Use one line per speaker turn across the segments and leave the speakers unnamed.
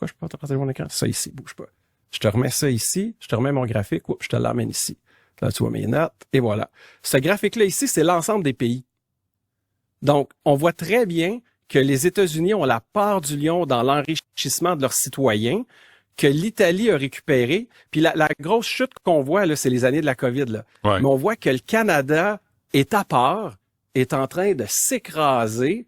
pourquoi je peux pas te partager mon écran? Ça ici, bouge pas. Je te remets ça ici, je te remets mon graphique, je te l'amène ici. Là, tu vois mes notes, et voilà. Ce graphique-là ici, c'est l'ensemble des pays. Donc, on voit très bien que les États-Unis ont la part du lion dans l'enrichissement de leurs citoyens, que l'Italie a récupéré. Puis la grosse chute qu'on voit, là, c'est les années de la COVID, là.
Ouais.
Mais on voit que le Canada est à part, est en train de s'écraser,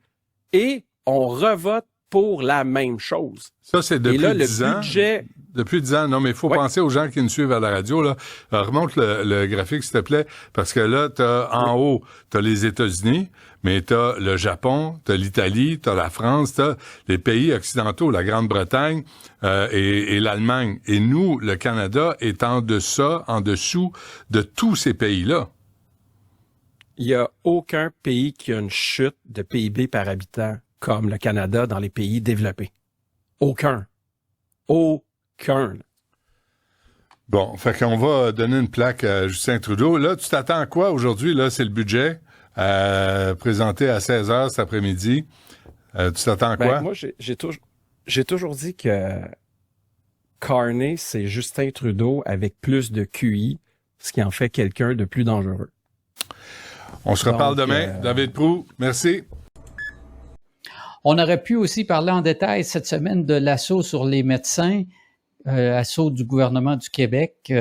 et on revote pour la même chose.
Ça, c'est depuis
et là,
10 ans.
Budget...
Depuis 10 ans. Non, mais il faut penser aux gens qui nous suivent à la radio, là. Remonte le graphique, s'il te plaît, parce que là, en haut, t'as les États-Unis, mais t'as le Japon, t'as l'Italie, t'as la France, t'as les pays occidentaux, la Grande-Bretagne et l'Allemagne. Et nous, le Canada, est en dessous de tous ces pays-là.
Il n'y a aucun pays qui a une chute de PIB par habitant comme le Canada dans les pays développés. Aucun.
Bon, fait qu'on va donner une plaque à Justin Trudeau. Là, tu t'attends à quoi aujourd'hui? Là, c'est le budget présenté à 16h cet après-midi. Tu t'attends à quoi?
Moi, j'ai toujours dit que Carney, c'est Justin Trudeau avec plus de QI, ce qui en fait quelqu'un de plus dangereux.
On se reparle demain. David Proulx, merci.
On aurait pu aussi parler en détail cette semaine de l'assaut sur les médecins, assaut du gouvernement du Québec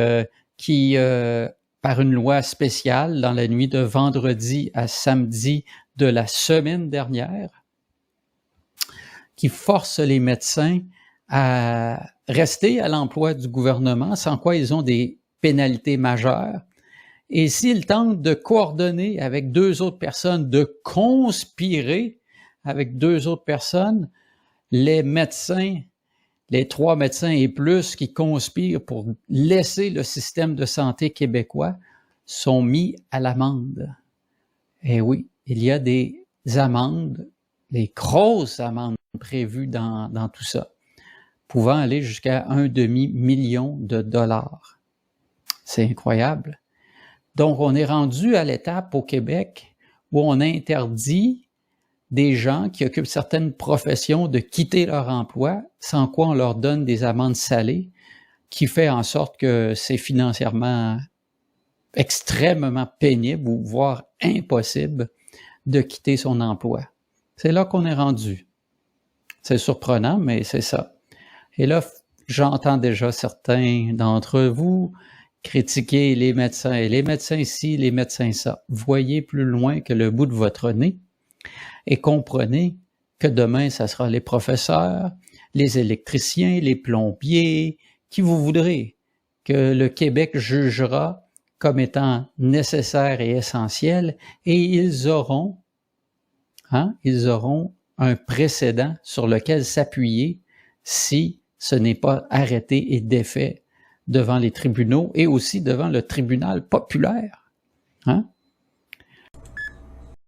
qui, par une loi spéciale, dans la nuit de vendredi à samedi de la semaine dernière, qui force les médecins à rester à l'emploi du gouvernement, sans quoi ils ont des pénalités majeures. Et s'ils tentent de coordonner avec deux autres personnes, de conspirer avec deux autres personnes, les médecins, les 3 médecins et plus qui conspirent pour laisser le système de santé québécois sont mis à l'amende. Et oui, il y a des amendes, des grosses amendes prévues dans tout ça, pouvant aller jusqu'à $1,5 million. C'est incroyable. Donc, on est rendu à l'étape au Québec où on interdit des gens qui occupent certaines professions de quitter leur emploi, sans quoi on leur donne des amendes salées, qui fait en sorte que c'est financièrement extrêmement pénible ou voire impossible de quitter son emploi. C'est là qu'on est rendu. C'est surprenant, mais c'est ça. Et là, j'entends déjà certains d'entre vous critiquer les médecins ci, les médecins ça. Voyez plus loin que le bout de votre nez et comprenez que demain, ça sera les professeurs, les électriciens, les plombiers, qui vous voudrez, que le Québec jugera comme étant nécessaire et essentiel, et ils auront un précédent sur lequel s'appuyer si ce n'est pas arrêté et défait devant les tribunaux et aussi devant le tribunal populaire.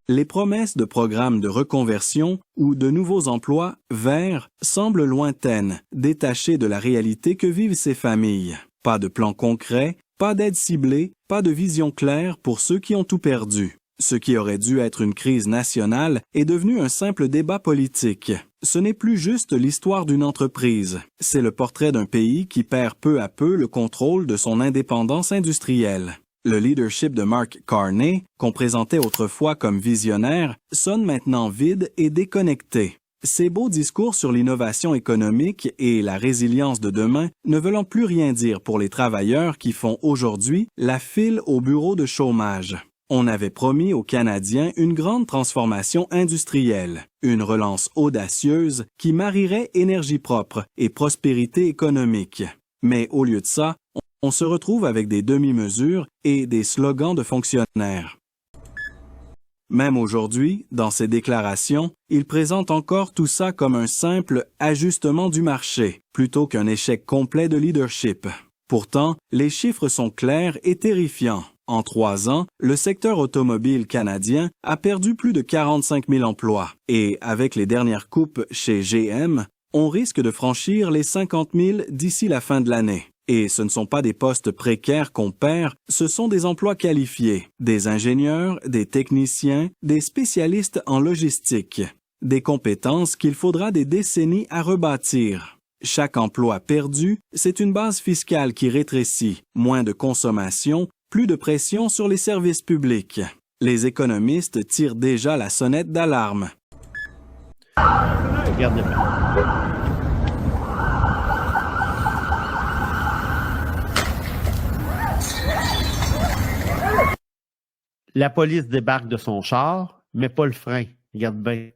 Les promesses de programmes de reconversion ou de nouveaux emplois verts semblent lointaines, détachées de la réalité que vivent ces familles. Pas de plan concret, pas d'aide ciblée, pas de vision claire pour ceux qui ont tout perdu. Ce qui aurait dû être une crise nationale est devenu un simple débat politique. Ce n'est plus juste l'histoire d'une entreprise, c'est le portrait d'un pays qui perd peu à peu le contrôle de son indépendance industrielle. Le leadership de Mark Carney, qu'on présentait autrefois comme visionnaire, sonne maintenant vide et déconnecté. Ces beaux discours sur l'innovation économique et la résilience de demain ne veulent plus rien dire pour les travailleurs qui font aujourd'hui la file au bureau de chômage. On avait promis aux Canadiens une grande transformation industrielle, une relance audacieuse qui marierait énergie propre et prospérité économique. Mais au lieu de ça, on se retrouve avec des demi-mesures et des slogans de fonctionnaires. Même aujourd'hui, dans ses déclarations, il présente encore tout ça comme un simple ajustement du marché, plutôt qu'un échec complet de leadership. Pourtant, les chiffres sont clairs et terrifiants. En 3 ans, le secteur automobile canadien a perdu plus de 45 000 emplois. Et avec les dernières coupes chez GM, on risque de franchir les 50 000 d'ici la fin de l'année. Et ce ne sont pas des postes précaires qu'on perd, ce sont des emplois qualifiés, des ingénieurs, des techniciens, des spécialistes en logistique, des compétences qu'il faudra des décennies à rebâtir. Chaque emploi perdu, c'est une base fiscale qui rétrécit, moins de consommation, plus de pression sur les services publics. Les économistes tirent déjà la sonnette d'alarme.
Regardez bien. La police débarque de son char, mais pas le frein. Regarde bien.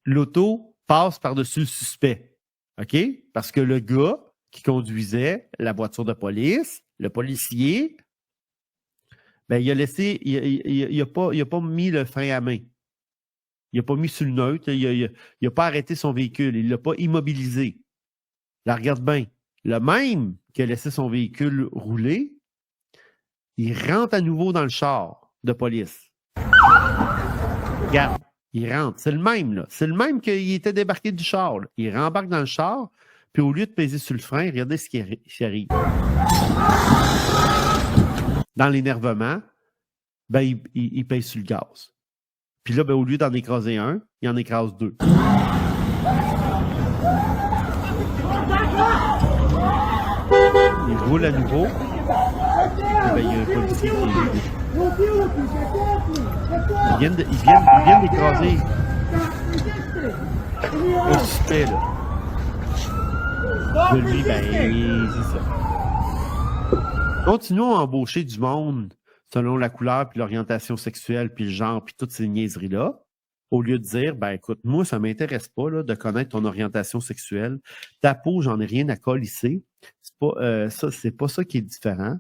L'auto passe par-dessus le suspect. OK? Parce que le gars qui conduisait la voiture de police, le policier, ben, il a laissé, il a pas mis le frein à main. Il a pas mis sur le neutre. Il a pas arrêté son véhicule. Il l'a pas immobilisé. Là, regarde bien. Le même qui a laissé son véhicule rouler, il rentre à nouveau dans le char de police. Regarde, il rentre. C'est le même, là. C'est le même qu'il était débarqué du char, là. Il rembarque dans le char, puis au lieu de peser sur le frein, regardez ce qui arrive. Dans l'énervement, ben, il pèse sur le gaz. Puis là, ben, au lieu d'en écraser un, il en écrase deux. Il roule à nouveau. Et ben, il y a un policier qui est... Ils viennent d'écraser un suspect, là. De lui, ben, c'est ça. Continuons à embaucher du monde selon la couleur, puis l'orientation sexuelle, puis le genre, puis toutes ces niaiseries-là, au lieu de dire, ben écoute, moi, ça m'intéresse pas là, de connaître ton orientation sexuelle. Ta peau, j'en ai rien à colisser. C'est pas ça qui est différent.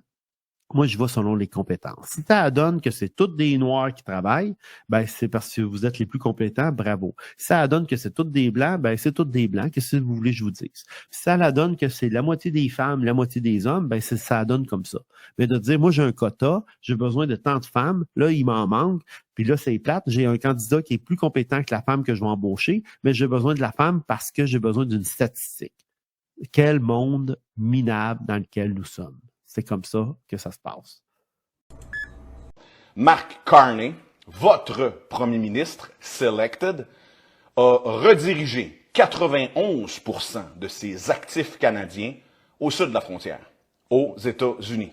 Moi, je vais selon les compétences. Si ça donne que c'est toutes des Noirs qui travaillent, ben c'est parce que vous êtes les plus compétents, bravo. Si ça donne que c'est toutes des Blancs, ben c'est toutes des Blancs, qu'est-ce que vous voulez que je vous dise? Si ça donne que c'est la moitié des femmes, la moitié des hommes, ben ça donne comme ça. Mais de dire, moi j'ai un quota, j'ai besoin de tant de femmes, là il m'en manque, puis là c'est plate, j'ai un candidat qui est plus compétent que la femme que je vais embaucher, mais j'ai besoin de la femme parce que j'ai besoin d'une statistique. Quel monde minable dans lequel nous sommes. C'est comme ça que ça se passe.
Mark Carney, votre premier ministre, selected, a redirigé 91% de ses actifs canadiens au sud de la frontière, aux États-Unis.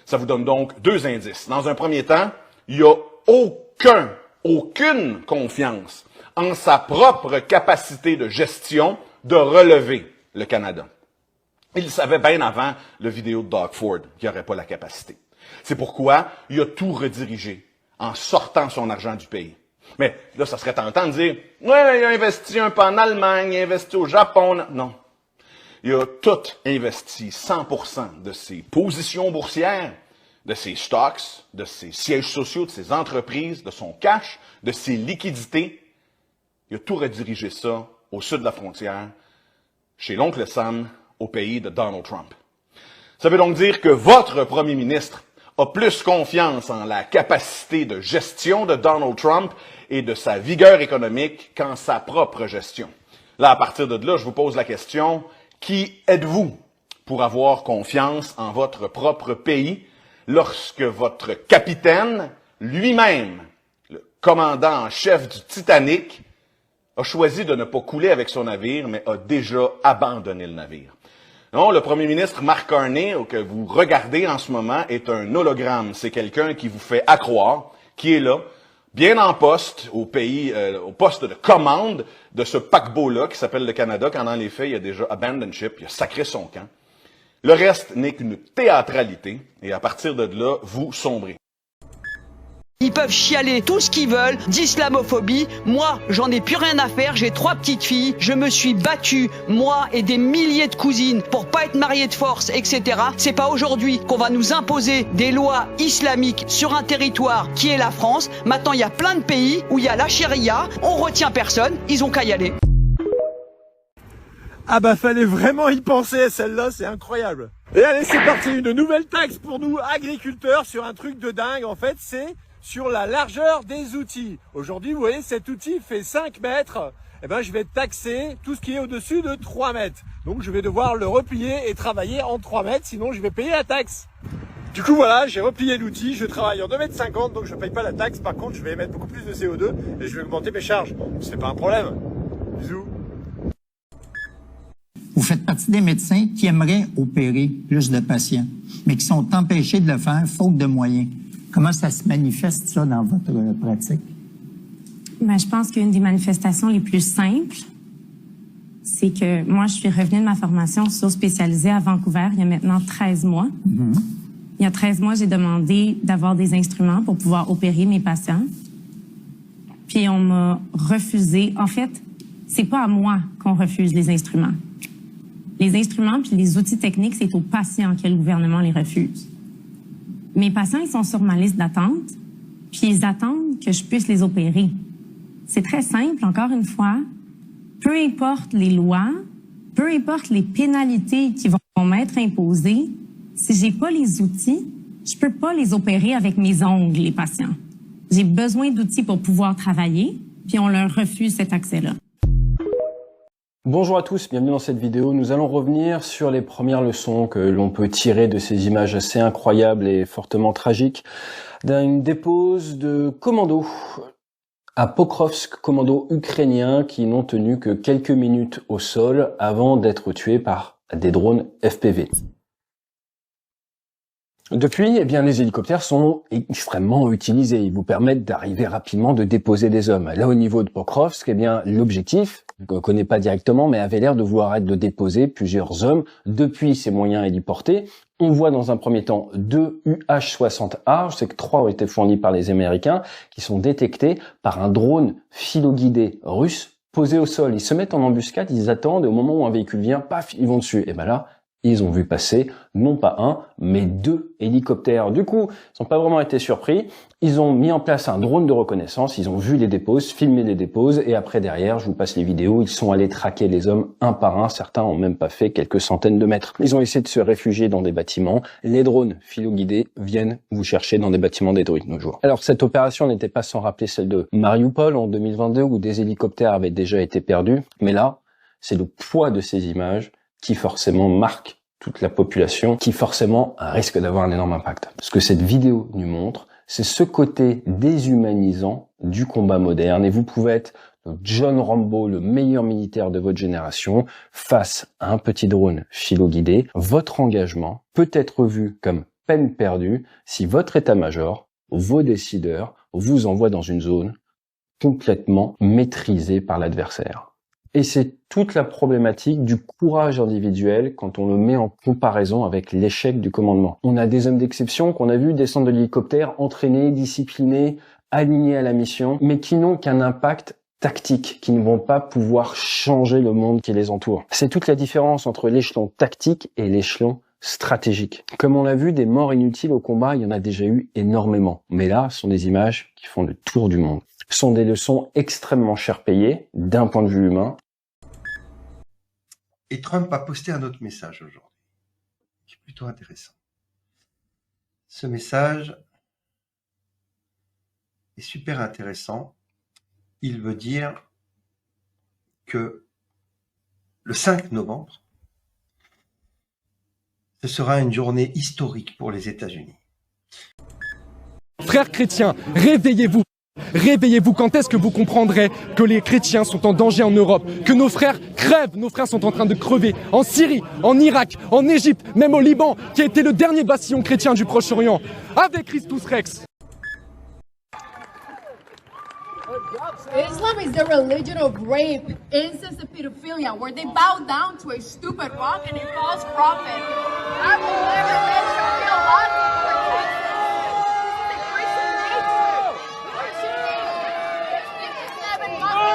Ça vous donne donc deux indices. Dans un premier temps, il n'y a aucune confiance en sa propre capacité de gestion de relever le Canada. Il savait bien avant le vidéo de Doug Ford qu'il n'y aurait pas la capacité. C'est pourquoi il a tout redirigé en sortant son argent du pays. Mais là, ça serait tentant de dire « Ouais, il a investi un peu en Allemagne, il a investi au Japon. » Non. Il a tout investi, 100% de ses positions boursières, de ses stocks, de ses sièges sociaux, de ses entreprises, de son cash, de ses liquidités. Il a tout redirigé ça au sud de la frontière, chez l'oncle Sam, au pays de Donald Trump. Ça veut donc dire que votre premier ministre a plus confiance en la capacité de gestion de Donald Trump et de sa vigueur économique qu'en sa propre gestion. Là, à partir de là, je vous pose la question, qui êtes-vous pour avoir confiance en votre propre pays lorsque votre capitaine, lui-même, le commandant en chef du Titanic, a choisi de ne pas couler avec son navire, mais a déjà abandonné le navire? Non, le premier ministre Mark Carney, que vous regardez en ce moment, est un hologramme. C'est quelqu'un qui vous fait accroire, qui est là, bien en poste, au poste de commande de ce paquebot-là qui s'appelle le Canada, quand dans les faits, il a déjà abandoned ship, il a sacré son camp. Le reste n'est qu'une théâtralité, et à partir de là, vous sombrez.
Ils peuvent chialer tout ce qu'ils veulent d'islamophobie. Moi, j'en ai plus rien à faire. J'ai 3 petites filles. Je me suis battu, moi et des milliers de cousines, pour pas être mariée de force, etc. C'est pas aujourd'hui qu'on va nous imposer des lois islamiques sur un territoire qui est la France. Maintenant, il y a plein de pays où il y a la charia. On retient personne. Ils ont qu'à y aller.
Ah bah fallait vraiment y penser, celle-là, c'est incroyable. Et allez, c'est parti, une nouvelle taxe pour nous agriculteurs sur un truc de dingue. En fait, c'est sur la largeur des outils. Aujourd'hui, vous voyez, cet outil fait 5 mètres. Eh ben, je vais taxer tout ce qui est au-dessus de 3 mètres. Donc, je vais devoir le replier et travailler en 3 mètres, sinon je vais payer la taxe. Du coup voilà, j'ai replié l'outil, je travaille en 2,50 m, donc je ne paye pas la taxe. Par contre, je vais émettre beaucoup plus de CO2 et je vais augmenter mes charges. C'est pas un problème. Bisous.
Vous faites partie des médecins qui aimeraient opérer plus de patients, mais qui sont empêchés de le faire faute de moyens. Comment ça se manifeste, ça, dans votre pratique?
Ben, je pense qu'une des manifestations les plus simples, c'est que moi, je suis revenue de ma formation sous-spécialisée à Vancouver il y a maintenant 13 mois. Il y a 13 mois, j'ai demandé d'avoir des instruments pour pouvoir opérer mes patients. Puis on m'a refusé. En fait, c'est pas à moi qu'on refuse les instruments. Les instruments puis les outils techniques, c'est aux patients que le gouvernement les refuse. Mes patients, ils sont sur ma liste d'attente, puis ils attendent que je puisse les opérer. C'est très simple, encore une fois. Peu importe les lois, peu importe les pénalités qui vont m'être imposées, si j'ai pas les outils, je peux pas les opérer avec mes ongles, les patients. J'ai besoin d'outils pour pouvoir travailler, puis on leur refuse cet accès-là.
Bonjour à tous, bienvenue dans cette vidéo. Nous allons revenir sur les premières leçons que l'on peut tirer de ces images assez incroyables et fortement tragiques d'une dépose de commandos à Pokrovsk, commandos ukrainiens qui n'ont tenu que quelques minutes au sol avant d'être tués par des drones FPV. Depuis, eh bien, les hélicoptères sont extrêmement utilisés. Ils vous permettent d'arriver rapidement, de déposer des hommes. Là, au niveau de Pokrovsk, eh bien, l'objectif, qu'on ne connaît pas directement, mais avait l'air de vouloir être de déposer plusieurs hommes depuis ces moyens héliportés. On voit dans un premier temps 2 UH-60A, je sais que 3 ont été fournis par les Américains, qui sont détectés par un drone filoguidé russe posé au sol. Ils se mettent en embuscade, ils attendent, et au moment où un véhicule vient, paf, ils vont dessus. Et ben là, ils ont vu passer, non pas un, mais 2 hélicoptères. Du coup, ils n'ont pas vraiment été surpris. Ils ont mis en place un drone de reconnaissance, ils ont vu les déposes, filmé les déposes, et après derrière, je vous passe les vidéos, ils sont allés traquer les hommes un par un. Certains ont même pas fait quelques centaines de mètres. Ils ont essayé de se réfugier dans des bâtiments. Les drones filoguidés viennent vous chercher dans des bâtiments détruits de nos jours. Alors, cette opération n'était pas sans rappeler celle de Mariupol en 2022, où des hélicoptères avaient déjà été perdus. Mais là, c'est le poids de ces images qui forcément marque toute la population, qui forcément risque d'avoir un énorme impact. Ce que cette vidéo nous montre, c'est ce côté déshumanisant du combat moderne, et vous pouvez être le John Rambo, le meilleur militaire de votre génération, face à un petit drone filoguidé. Votre engagement peut être vu comme peine perdue si votre état-major, vos décideurs, vous envoient dans une zone complètement maîtrisée par l'adversaire. Et c'est toute la problématique du courage individuel quand on le met en comparaison avec l'échec du commandement. On a des hommes d'exception qu'on a vu descendre de l'hélicoptère, entraînés, disciplinés, alignés à la mission, mais qui n'ont qu'un impact tactique, qui ne vont pas pouvoir changer le monde qui les entoure. C'est toute la différence entre l'échelon tactique et l'échelon stratégique. Comme on l'a vu, des morts inutiles au combat, il y en a déjà eu énormément. Mais là, ce sont des images qui font le tour du monde. Ce sont des leçons extrêmement cher payées, d'un point de vue humain.
Et Trump a posté un autre message aujourd'hui, qui est plutôt intéressant. Ce message est super intéressant. Il veut dire que le 5 novembre, ce sera une journée historique pour les États-Unis.
Frères chrétiens, réveillez-vous! Réveillez-vous, quand est-ce que vous comprendrez que les chrétiens sont en danger en Europe, que nos frères crèvent, nos frères sont en train de crever, en Syrie, en Irak, en Égypte, même au Liban, qui a été le dernier bastion chrétien du Proche-Orient, avec Christus Rex.
Islam is the religion of rape, incest, and pedophilia, where they bow down to a stupid rock and a false prophet. I will never let you feel lost for Jesus. This is a Christian nature. Christian nature. Islam and Muslim.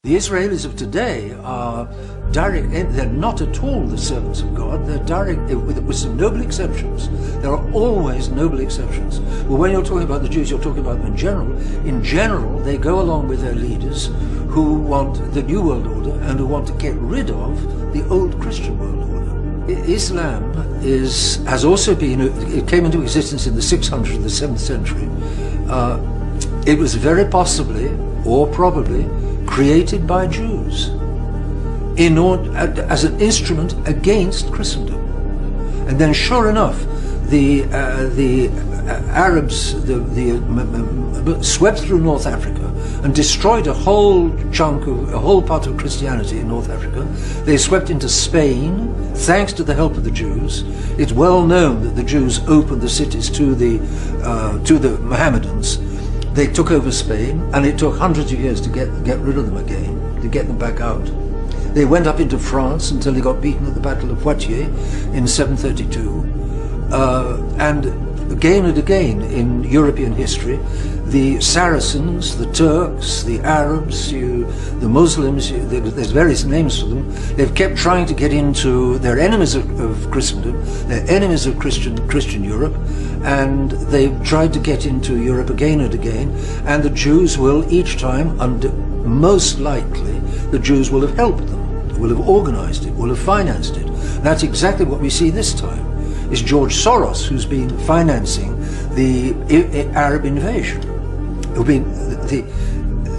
The Israelis of today are direct, they're not at all the servants of God, they're direct, with some noble exceptions. There are always noble exceptions. But when you're talking about the Jews, you're talking about them in general. In general, they go along with their leaders who want the New World Order and who want to get rid of the old Christian world order. Islam has also been, it came into existence in the 600s, the 7th century. It was very possibly, or probably, created by Jews as an instrument against Christendom. And then sure enough, the Arabs swept through North Africa and destroyed a whole part of Christianity in North Africa. They swept into Spain, thanks to the help of the Jews. It's well known that the Jews opened the cities to the Mohammedans. They took over Spain, and it took hundreds of years to get rid of them again, to get them back out. They went up into France until they got beaten at the Battle of Poitiers in 732. And again and again in European history, the Saracens, the Turks, the Arabs, the Muslims, there's various names for them, they've kept trying to get into, they're enemies of Christendom, they're enemies of Christian Europe, and they've tried to get into Europe again and again, and the Jews will each time, most likely, the Jews will have helped them, will have organized it, will have financed it. And that's exactly what we see this time. It's George Soros who's been financing the Arab invasion.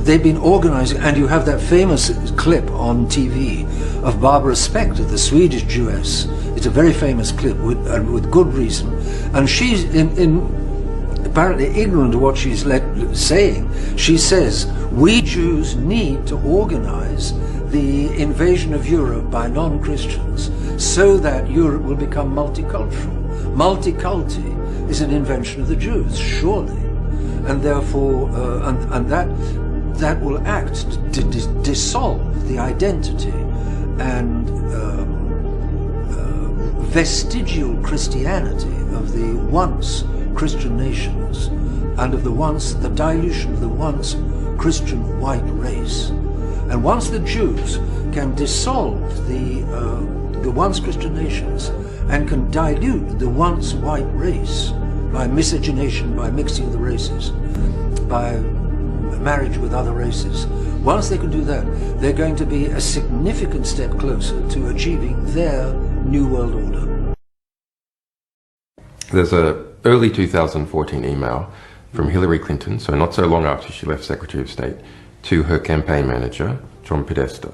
They've been organizing, and you have that famous clip on TV of Barbara Spector, the Swedish Jewess. It's a very famous clip, with good reason. And she's apparently ignorant of what she's saying. She says, we Jews need to organize the invasion of Europe by non-Christians so that Europe will become multicultural. Multiculti is an invention of the Jews, surely. And therefore, and that will act to dissolve the identity and vestigial Christianity of the once Christian nations and of the dilution of the once Christian white race. And once the Jews can dissolve the once Christian nations and can dilute the once white race by miscegenation, by mixing of the races, by marriage with other races, once they can do that, they're going to be a significant step closer to achieving their New World Order.
There's an early 2014 email from Hillary Clinton, so not so long after she left Secretary of State, to her campaign manager, John Podesta.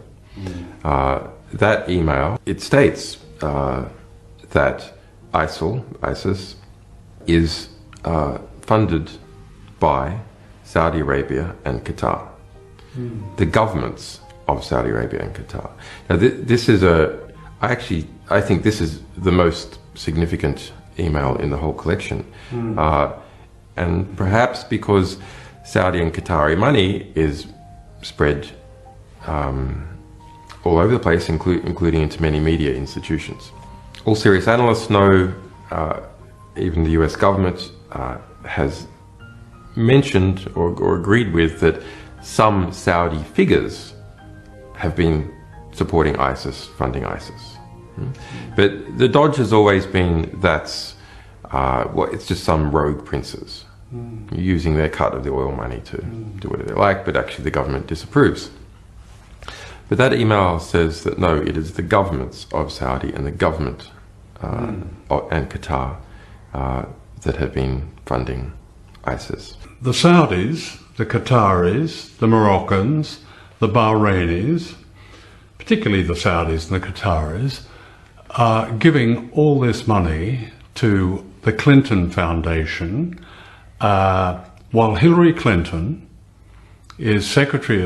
That email, it states that ISIS, is funded by Saudi Arabia and Qatar, the governments of Saudi Arabia and Qatar. Now, this is I think this is the most significant email in the whole collection. And perhaps because Saudi and Qatari money is spread all over the place, including into many media institutions. All serious analysts know, even the US government has mentioned or agreed with that some Saudi figures have been supporting ISIS, funding ISIS. But the dodge has always been that's it's just some rogue princes using their cut of the oil money to do whatever they like, but actually the government disapproves. But that email says that no, it is the governments of Saudi and the government and Qatar that have been funding ISIS.
The Saudis, the Qataris, the Moroccans, the Bahrainis, particularly the Saudis and the Qataris, are giving all this money to the Clinton Foundation, while Hillary Clinton is Secretary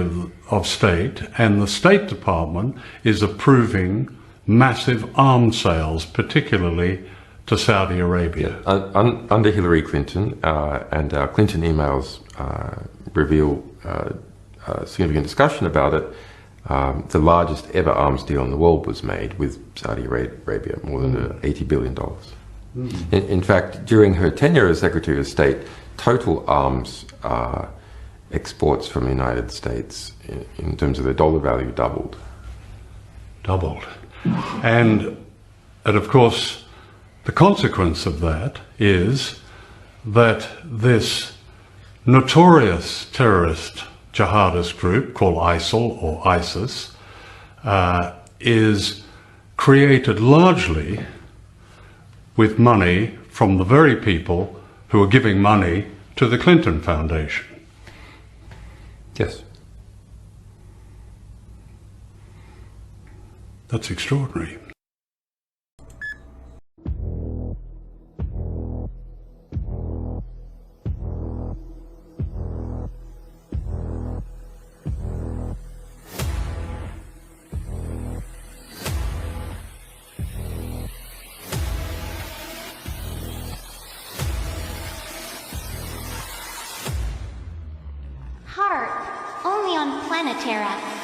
of State, and the State Department is approving massive arms sales, particularly to Saudi Arabia.
Under Hillary Clinton, and our Clinton emails reveal significant discussion about it, the largest ever arms deal in the world was made with Saudi Arabia, more than $80 billion. In fact, during her tenure as Secretary of State, total arms exports from the United States, in terms of their dollar value, doubled.
And of course, the consequence of that is that this notorious terrorist jihadist group called ISIL or ISIS is created largely with money from the very people who are giving money to the Clinton Foundation.
Yes.
That's extraordinary.
Harp, only on Planetara.